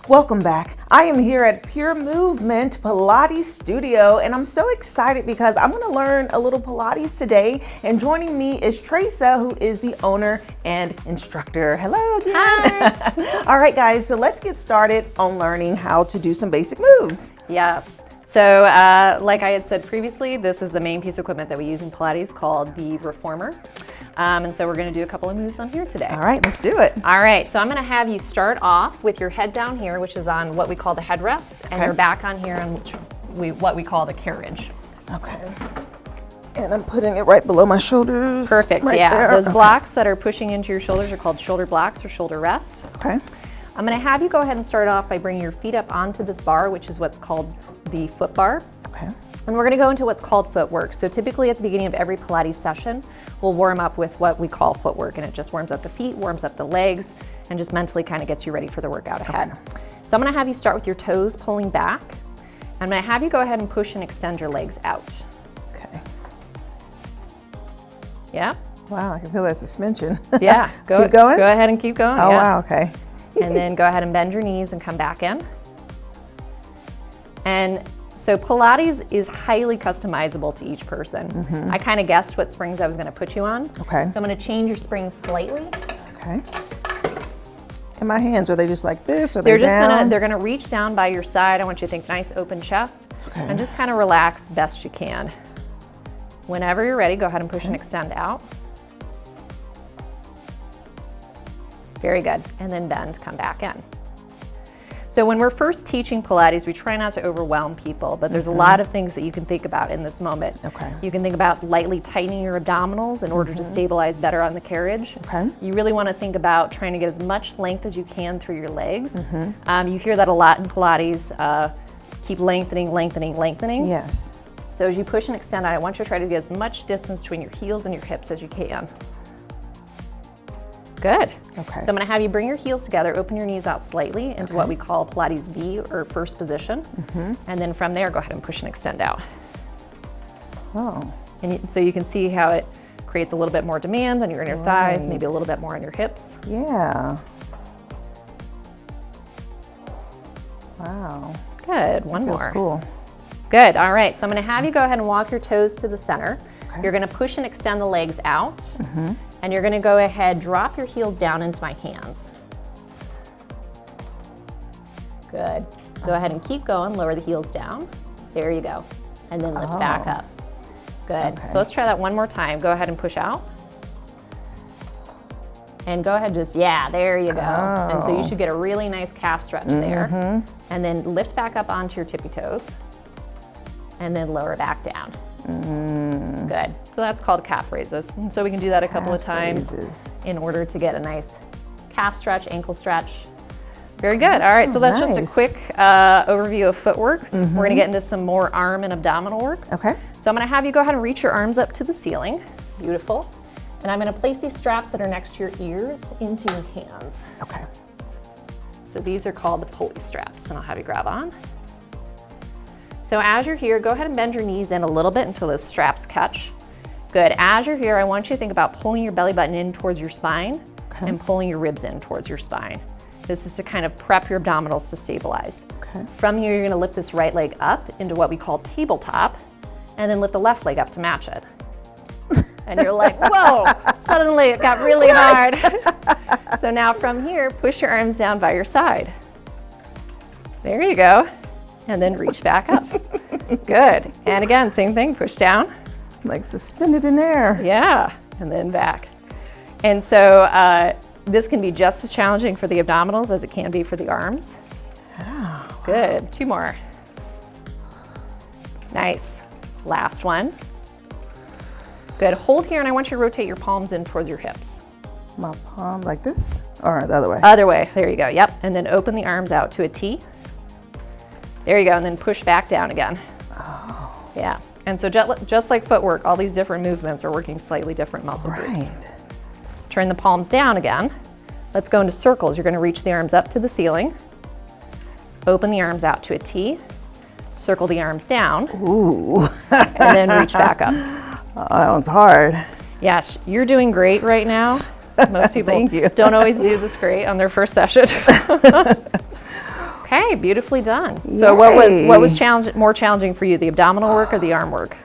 Welcome back. I am here at Pure Movement Pilates Studio, and I'm so excited because I'm going to learn a little Pilates today. And joining me is Tresa, who is the owner and instructor. Hello again. Hi. All right, guys, so let's get started on learning how to do some basic moves. Yes. So like I had said previously, this is the main piece of equipment that we use in Pilates called the reformer. And so we're going to do a couple of moves on here today. All right, let's do it. All right, so I'm going to have you start off with your head down here, which is on what we call the headrest, and your back on here on what we call the carriage. Okay. And I'm putting it right below my shoulders. Perfect, right yeah. there. Those blocks that are pushing into your shoulders are called shoulder blocks or shoulder rest. Okay. I'm going to have you go ahead and start off by bringing your feet up onto this bar, which is what's called the foot bar. Okay. And we're going to go into what's called footwork. So typically at the beginning of every Pilates session, we'll warm up with what we call footwork, and it just warms up the feet, warms up the legs, and just mentally kind of gets you ready for the workout ahead. Okay. So I'm going to have you start with your toes pulling back. I'm going to have you go ahead and push and extend your legs out. Okay. Yeah. Wow, I can feel that suspension. Yeah. Keep going? Go ahead and keep going. Oh, yeah. wow, okay. And then go ahead and bend your knees and come back in. And so Pilates is highly customizable to each person. Mm-hmm. I kind of guessed what springs I was going to put you on. Okay. So I'm going to change your springs slightly. Okay. And my hands, are they just like this, or they're down? They're gonna reach down by your side. I want you to think nice open chest. Okay. And just kind of relax best you can. Whenever you're ready, go ahead and push and extend out. Very good. And then bend, come back in. So when we're first teaching Pilates, we try not to overwhelm people, but there's a lot of things that you can think about in this moment. Okay. You can think about lightly tightening your abdominals in order to stabilize better on the carriage. Okay. You really want to think about trying to get as much length as you can through your legs. You hear that a lot in Pilates, keep lengthening, lengthening, lengthening. Yes. So as you push and extend out, I want you to try to get as much distance between your heels and your hips as you can. Good. Okay. So I'm going to have you bring your heels together, open your knees out slightly into what we call Pilates V, or first position. And then from there, go ahead and push and extend out. Oh. And so you can see how it creates a little bit more demand on your inner thighs, maybe a little bit more on your hips. Yeah. Wow. Good. One more. That's cool. Good. All right. So I'm going to have you go ahead and walk your toes to the center. Okay. You're going to push and extend the legs out. And you're going to go ahead, drop your heels down into my hands. Good. Go ahead and keep going. Lower the heels down. There you go. And then lift back up. Good. Okay. So let's try that one more time. Go ahead and push out. And go ahead, yeah, there you go. And so you should get a really nice calf stretch there. And then lift back up onto your tippy toes. And then lower back down. Good. So that's called calf raises. And so we can do that a couple of times in order to get a nice calf stretch, ankle stretch. Very good. All right, so that's just a quick overview of footwork. We're going to get into some more arm and abdominal work. Okay. So I'm going to have you go ahead and reach your arms up to the ceiling. Beautiful. And I'm going to place these straps that are next to your ears into your hands. Okay. So these are called the pulley straps, and I'll have you grab on. So as you're here, go ahead and bend your knees in a little bit until those straps catch. Good. As you're here, I want you to think about pulling your belly button in towards your spine and pulling your ribs in towards your spine. This is to kind of prep your abdominals to stabilize. Okay. From here, you're going to lift this right leg up into what we call tabletop, and then lift the left leg up to match it. And you're like, whoa, suddenly it got really hard. So now from here, push your arms down by your side. There you go. And then reach back up. Good. And again, same thing, push down. Like suspended in air. Yeah, and then back. And so this can be just as challenging for the abdominals as it can be for the arms. Oh, good. Two more. Nice. Last one. Good. Hold here, and I want you to rotate your palms in towards your hips. My palm like this? Or the other way? Other way. There you go. Yep. And then open the arms out to a T. There you go. And then push back down again. Oh. Yeah. And so just like footwork, all these different movements are working slightly different muscle groups. Turn the palms down again. Let's go into circles. You're going to reach the arms up to the ceiling. Open the arms out to a T. Circle the arms down. Ooh. And then reach back up. Oh, that one's hard. Yeah, you're doing great right now. Most people don't always do this great on their first session. Okay, beautifully done. So what was more challenging for you, the abdominal work or the arm work?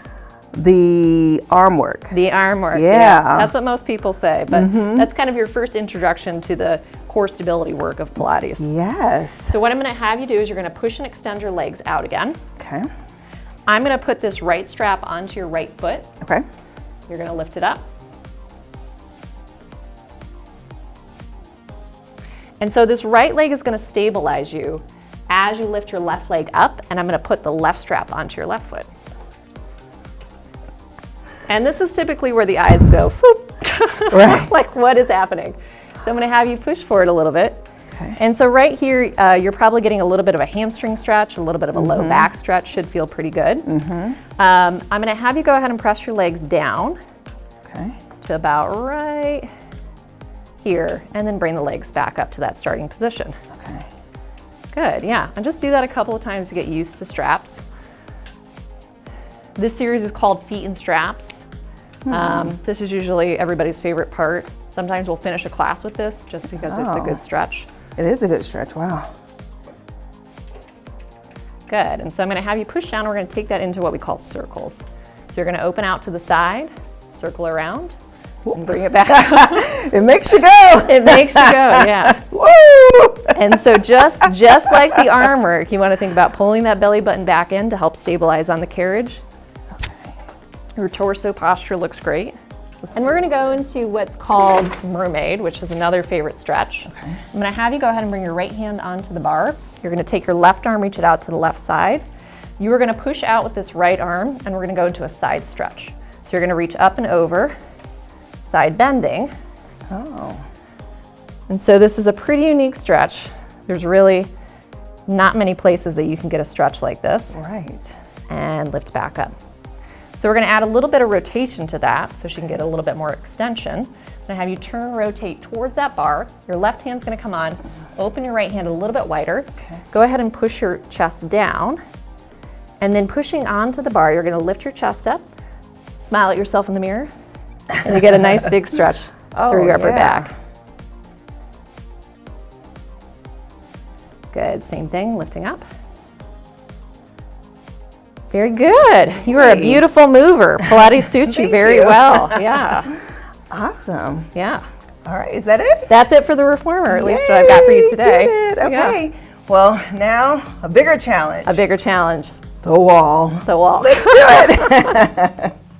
The arm work. The arm work. Yeah. That's what most people say, but that's kind of your first introduction to the core stability work of Pilates. Yes. So what I'm going to have you do is you're going to push and extend your legs out again. Okay. I'm going to put this right strap onto your right foot. Okay. You're going to lift it up. And so this right leg is going to stabilize you as you lift your left leg up, and I'm going to put the left strap onto your left foot. And this is typically where the eyes go, whoop. Right. Like, what is happening? So I'm going to have you push forward a little bit. Okay. And so right here, you're probably getting a little bit of a hamstring stretch, a little bit of a low back stretch, should feel pretty good. I'm going to have you go ahead and press your legs down to about right here, and then bring the legs back up to that starting position. Okay. Good, yeah. And just do that a couple of times to get used to straps. This series is called Feet and Straps. This is usually everybody's favorite part. Sometimes we'll finish a class with this just because it's a good stretch. It is a good stretch, wow. Good, and so I'm gonna have you push down. We're gonna take that into what we call circles. So you're gonna open out to the side, circle around, and bring it back up. It makes you go. It makes you go, yeah. Woo! And so just like the arm work, you wanna think about pulling that belly button back in to help stabilize on the carriage. Your torso posture looks great. And we're gonna go into what's called mermaid, which is another favorite stretch. Okay. I'm gonna have you go ahead and bring your right hand onto the bar. You're gonna take your left arm, reach it out to the left side. You are gonna push out with this right arm, and we're gonna go into a side stretch. So you're gonna reach up and over, side bending. Oh. And so this is a pretty unique stretch. There's really not many places that you can get a stretch like this. Right. And lift back up. So we're gonna add a little bit of rotation to that so she can get a little bit more extension. I'm gonna have you turn, rotate towards that bar. Your left hand's gonna come on, open your right hand a little bit wider. Okay. Go ahead and push your chest down. And then pushing onto the bar, you're gonna lift your chest up, smile at yourself in the mirror, and you get a nice big stretch through your upper back. Good, same thing, lifting up. Very good. You are a beautiful mover. Pilates suits you very well. Yeah. Awesome. Yeah. All right, is that it? That's it for the reformer, at least what I've got for you today. Did it. Okay. Yeah. Well, now a bigger challenge. A bigger challenge. The wall. The wall. Let's do it.